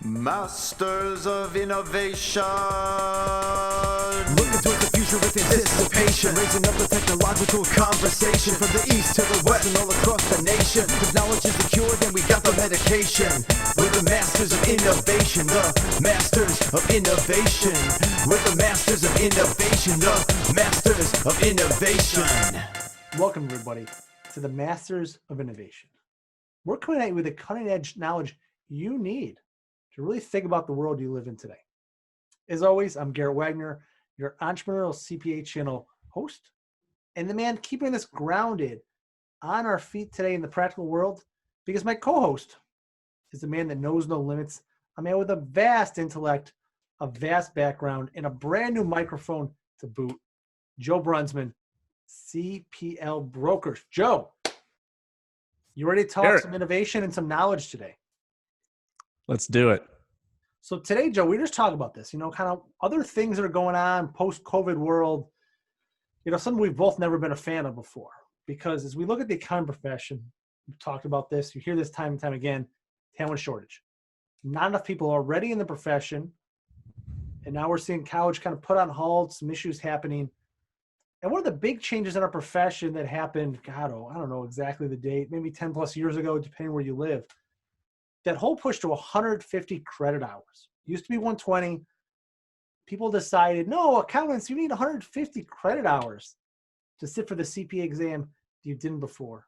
Masters of innovation. Looking towards the future with anticipation, raising up the technological conversation from the east to the west and all across the nation. If knowledge is the cure, then we got the medication. We're the masters of innovation, the masters of innovation. We're the masters of innovation, the masters of innovation. Welcome, everybody, to the Masters of Innovation. We're coming at you with the cutting-edge knowledge you need to really think about the world you live in today. As always, I'm Garrett Wagner, your entrepreneurial CPA channel host, and the man keeping us grounded on our feet today in the practical world, because my co-host is a man that knows no limits, a man with a vast intellect, a vast background, and a brand new microphone to boot, Joe Brunsman, CPL Brokers. Joe, you ready to talk some innovation and some knowledge today? Let's do it. So today, Joe, we just talk about this, kind of other things that are going on post-COVID world, something we've both never been a fan of before. Because as we look at the accounting profession, we've talked about this, you hear this time and time again, talent shortage. Not enough people already in the profession. And now we're seeing college kind of put on hold, some issues happening. And one of the big changes in our profession that happened, I don't know exactly the date, maybe 10 plus years ago, depending where you live, that whole push to 150 credit hours. Used to be 120. People decided, no, accountants, you need 150 credit hours to sit for the CPA exam you didn't before.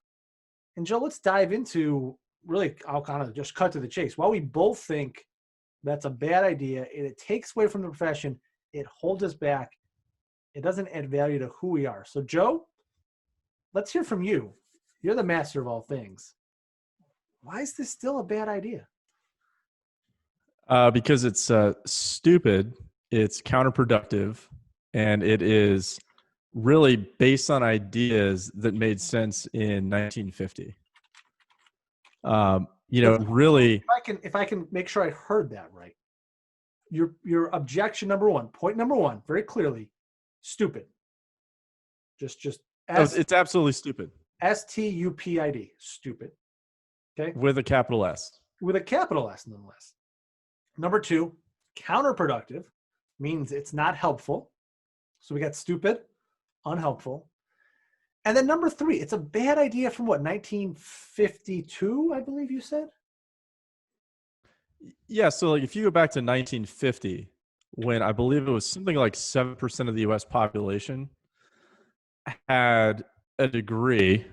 And Joe, let's dive into, really, I'll kind of just cut to the chase. While we both think that's a bad idea, it takes away from the profession, it holds us back, it doesn't add value to who we are. So Joe, let's hear from you. You're the master of all things. Why is this still a bad idea? Because it's stupid, it's counterproductive, and it is really based on ideas that made sense in 1950. Really. If I can make sure I heard that right, your objection point number one, very clearly, stupid. It's absolutely stupid. STUPID, stupid. Okay. With a capital S. With a capital S, nonetheless. Number two, counterproductive, means it's not helpful. So we got stupid, unhelpful. And then number three, it's a bad idea from what, 1952, I believe you said? Yeah, so if you go back to 1950, when I believe it was something like 7% of the U.S. population had a degree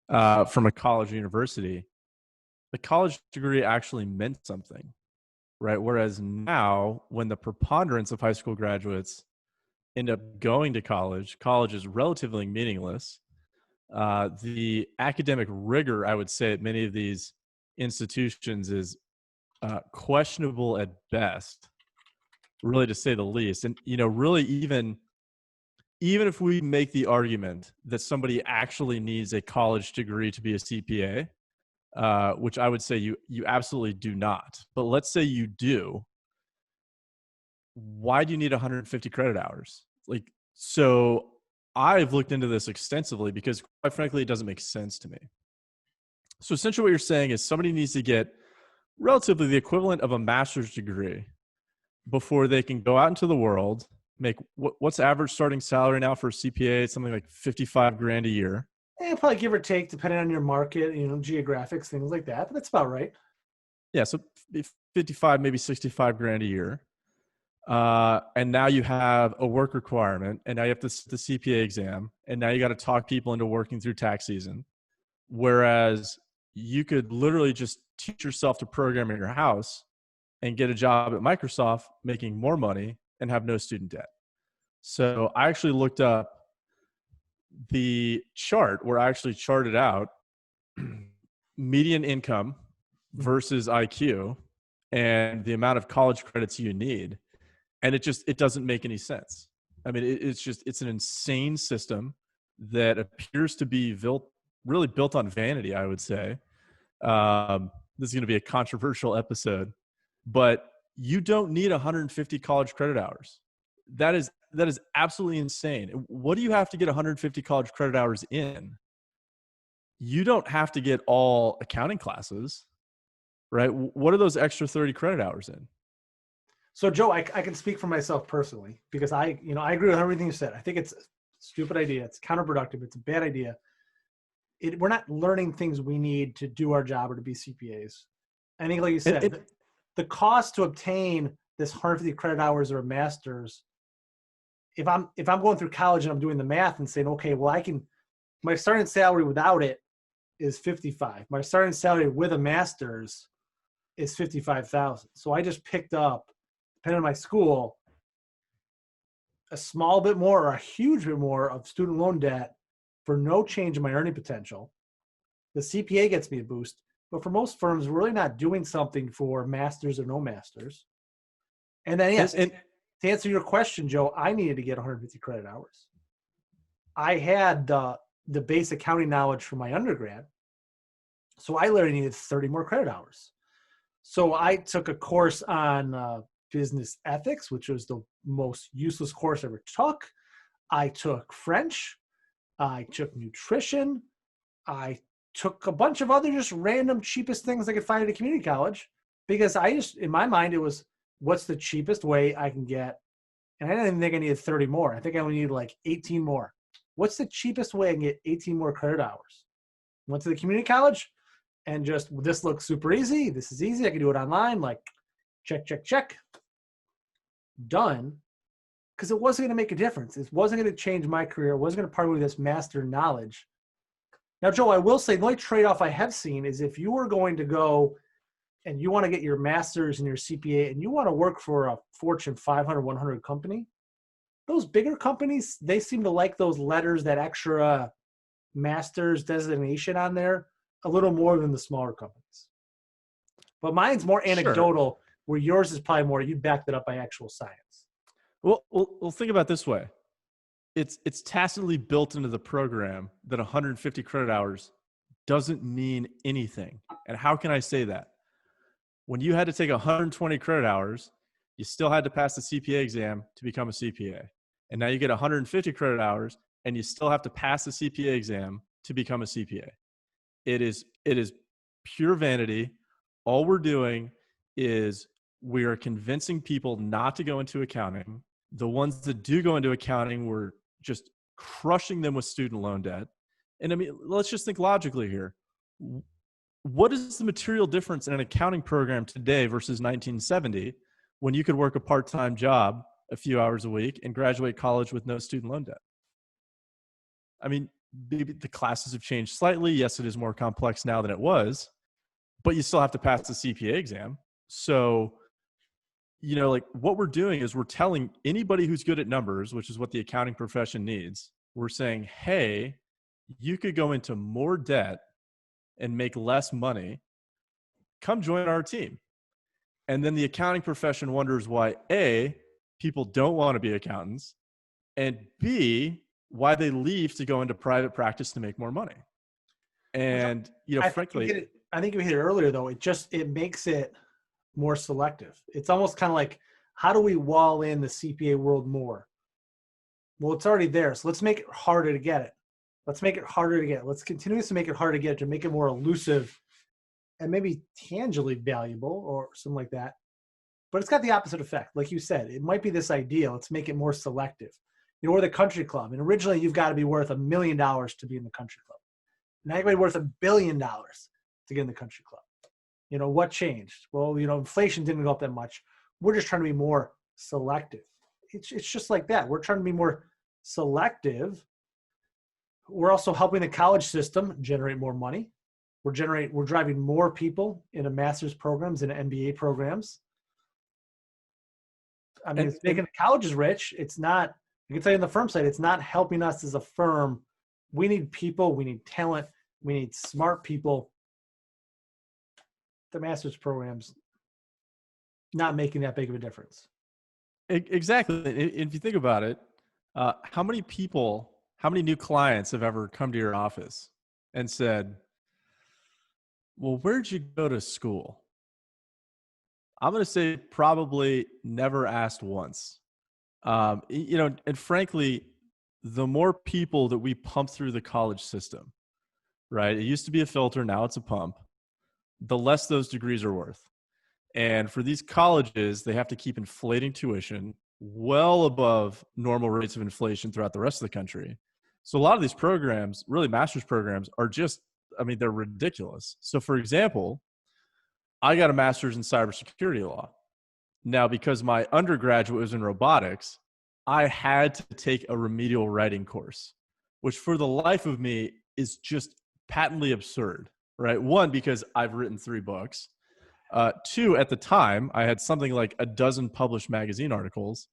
from a college or university, the college degree actually meant something, right? Whereas now, when the preponderance of high school graduates end up going to college is relatively meaningless. The academic rigor, I would say, at many of these institutions is questionable at best, really, to say the least. And, really even if we make the argument that somebody actually needs a college degree to be a CPA, which I would say you absolutely do not. But let's say you do. Why do you need 150 credit hours? So I've looked into this extensively because, quite frankly, it doesn't make sense to me. So essentially what you're saying is somebody needs to get relatively the equivalent of a master's degree before they can go out into the world, make what's average starting salary now for a CPA? It's something like 55 grand a year. And probably give or take, depending on your market, geographics, things like that. But that's about right. Yeah, so 55, maybe 65 grand a year. And now you have a work requirement, and now you have the CPA exam, and now you got to talk people into working through tax season. Whereas you could literally just teach yourself to program in your house and get a job at Microsoft making more money and have no student debt. So I actually looked up the chart where I actually charted out median income versus IQ and the amount of college credits you need. And it doesn't make any sense. I mean, it's an insane system that appears to be really built on vanity, I would say. This is going to be a controversial episode, but you don't need 150 college credit hours. That is absolutely insane. What do you have to get 150 college credit hours in? You don't have to get all accounting classes, right? What are those extra 30 credit hours in? So Joe, I can speak for myself personally because I agree with everything you said. I think it's a stupid idea. It's counterproductive. It's a bad idea. We're not learning things we need to do our job or to be CPAs. I think, like you said, the cost to obtain this 150 credit hours or a master's, if I'm going through college and I'm doing the math and saying, okay, well, my starting salary without it is 55. My starting salary with a master's is 55,000. So I just picked up, depending on my school, a small bit more or a huge bit more of student loan debt for no change in my earning potential. The CPA gets me a boost, but for most firms, we're really not doing something for masters or no masters. And then, yes, to answer your question, Joe, I needed to get 150 credit hours. I had the base accounting knowledge from my undergrad, so I literally needed 30 more credit hours. So I took a course on business ethics, which was the most useless course I ever took. I took French. I took nutrition. I took a bunch of other just random cheapest things I could find at a community college because in my mind, it was what's the cheapest way I can get. And I didn't even think I needed 30 more. I think I only needed like 18 more. What's the cheapest way I can get 18 more credit hours? Went to the community college and just, this looks super easy. This is easy. I can do it online. Like, check, check, check. Done. Because it wasn't going to make a difference. It wasn't going to change my career. It wasn't going to part with this master knowledge. Now, Joe, I will say the only trade-off I have seen is if you were going to go and you want to get your master's and your CPA and you want to work for a Fortune 500, 100 company, those bigger companies, they seem to like those letters, that extra master's designation on there a little more than the smaller companies. But mine's more anecdotal, where yours is probably more, you backed it up by actual science. Well, think about it this way. It's tacitly built into the program that 150 credit hours doesn't mean anything. And how can I say that? When you had to take 120 credit hours, you still had to pass the CPA exam to become a CPA. And now you get 150 credit hours and you still have to pass the CPA exam to become a CPA. It is pure vanity. All we're doing is we are convincing people not to go into accounting. The ones that do go into accounting, we're just crushing them with student loan debt. And I mean, let's just think logically here. What is the material difference in an accounting program today versus 1970 when you could work a part-time job a few hours a week and graduate college with no student loan debt? I mean, maybe the classes have changed slightly. Yes, it is more complex now than it was, but you still have to pass the CPA exam. So, like what we're doing is we're telling anybody who's good at numbers, which is what the accounting profession needs, we're saying, hey, you could go into more debt and make less money. Come join our team. And then the accounting profession wonders why A, people don't want to be accountants, and B, why they leave to go into private practice to make more money. And, frankly, I think you hit it earlier though. It makes it more selective. It's almost kind of like, how do we wall in the CPA world more? Well, it's already there. So let's make it harder to get it. Let's make it harder to get. Let's continuously make it harder to get, to make it more elusive and maybe tangibly valuable or something like that. But it's got the opposite effect. Like you said, it might be this idea. Let's make it more selective. We're the country club. And originally you've got to be worth $1 million to be in the country club. Now you're worth $1 billion to get in the country club. What changed? Well, inflation didn't go up that much. We're just trying to be more selective. It's just like that. We're trying to be more selective. We're also helping the college system generate more money. We're driving more people into master's programs and MBA programs. I mean, it's making the colleges rich. It's not, I can tell you on the firm side, it's not helping us as a firm. We need people, we need talent, we need smart people. The master's programs not making that big of a difference. Exactly. If you think about it, how many new clients have ever come to your office and said, well, where'd you go to school? I'm going to say probably never asked once. And frankly, the more people that we pump through the college system, right? It used to be a filter. Now it's a pump. the less those degrees are worth. And for these colleges, they have to keep inflating tuition well above normal rates of inflation throughout the rest of the country. So a lot of these programs, really master's programs, are just, I mean, they're ridiculous. So for example, I got a master's in cybersecurity law. Now, because my undergraduate was in robotics, I had to take a remedial writing course, which for the life of me is just patently absurd, right? One, because I've written 3 books. 2, at the time, I had something like a dozen published magazine articles.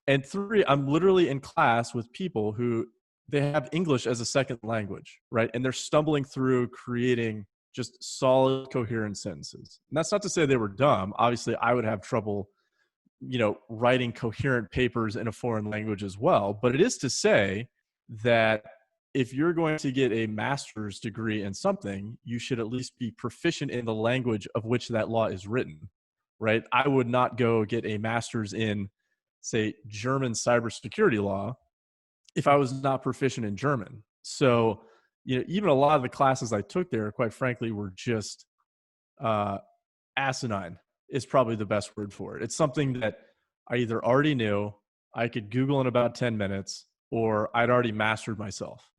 And 3, I'm literally in class with people who they have English as a second language, right? And they're stumbling through creating just solid, coherent sentences. And that's not to say they were dumb. Obviously, I would have trouble, writing coherent papers in a foreign language as well. But it is to say that if you're going to get a master's degree in something, you should at least be proficient in the language of which that law is written, right? I would not go get a master's in, say, German cybersecurity law if I was not proficient in German. So, even a lot of the classes I took there, quite frankly, were just asinine is probably the best word for it. It's something that I either already knew, I could Google in about 10 minutes, or I'd already mastered myself.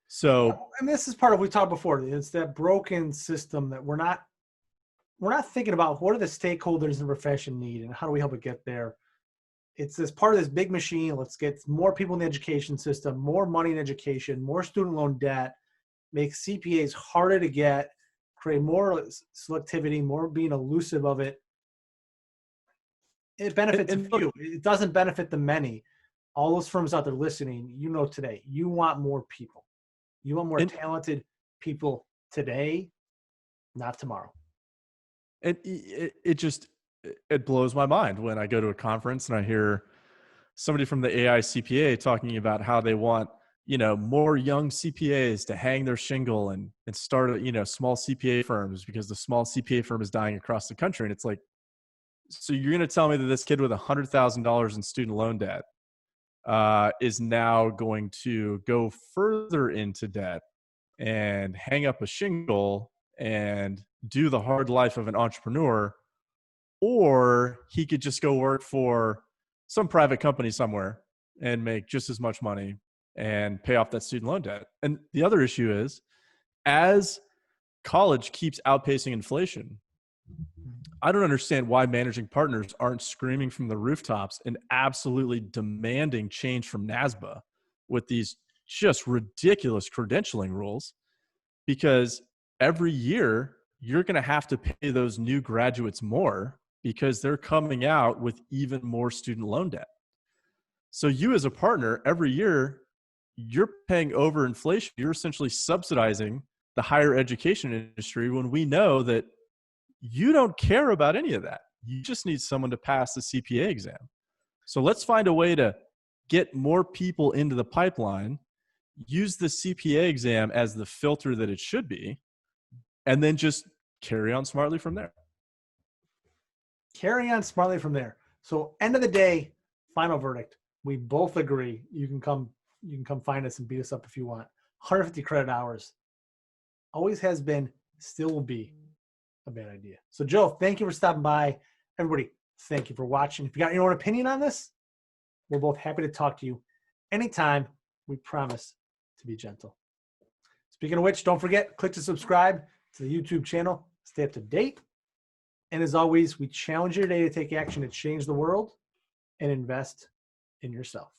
So, and this is part of what we talked before. It's that broken system that we're not thinking about what do the stakeholders in the profession need and how do we help it get there. It's this part of this big machine. Let's get more people in the education system, more money in education, more student loan debt, make CPAs harder to get, create more selectivity, more being elusive of it. It benefits a few. It doesn't benefit the many. All those firms out there listening, today, you want more people. You want more talented people today, not tomorrow. And it blows my mind when I go to a conference and I hear somebody from the AI CPA talking about how they want, more young CPAs to hang their shingle and start, small CPA firms because the small CPA firm is dying across the country. And it's like, so you're going to tell me that this kid with $100,000 in student loan debt is now going to go further into debt and hang up a shingle and do the hard life of an entrepreneur, or he could just go work for some private company somewhere and make just as much money and pay off that student loan debt. And the other issue is, as college keeps outpacing inflation, I don't understand why managing partners aren't screaming from the rooftops and absolutely demanding change from NASBA with these just ridiculous credentialing rules, because every year you're going to have to pay those new graduates more because they're coming out with even more student loan debt. So you as a partner, every year, you're paying over inflation. You're essentially subsidizing the higher education industry when we know that you don't care about any of that. You just need someone to pass the CPA exam. So let's find a way to get more people into the pipeline, use the CPA exam as the filter that it should be, and then just carry on smartly from there. Carry on smartly from there. So end of the day, final verdict. We both agree. You can come find us and beat us up if you want. 150 credit hours. Always has been, still will be a bad idea. So Joe, thank you for stopping by. Everybody, thank you for watching. If you got your own opinion on this, we're both happy to talk to you anytime. We promise to be gentle. Speaking of which, don't forget, click to subscribe to the YouTube channel. Stay up to date. And as always, we challenge you today to take action to change the world and invest in yourself.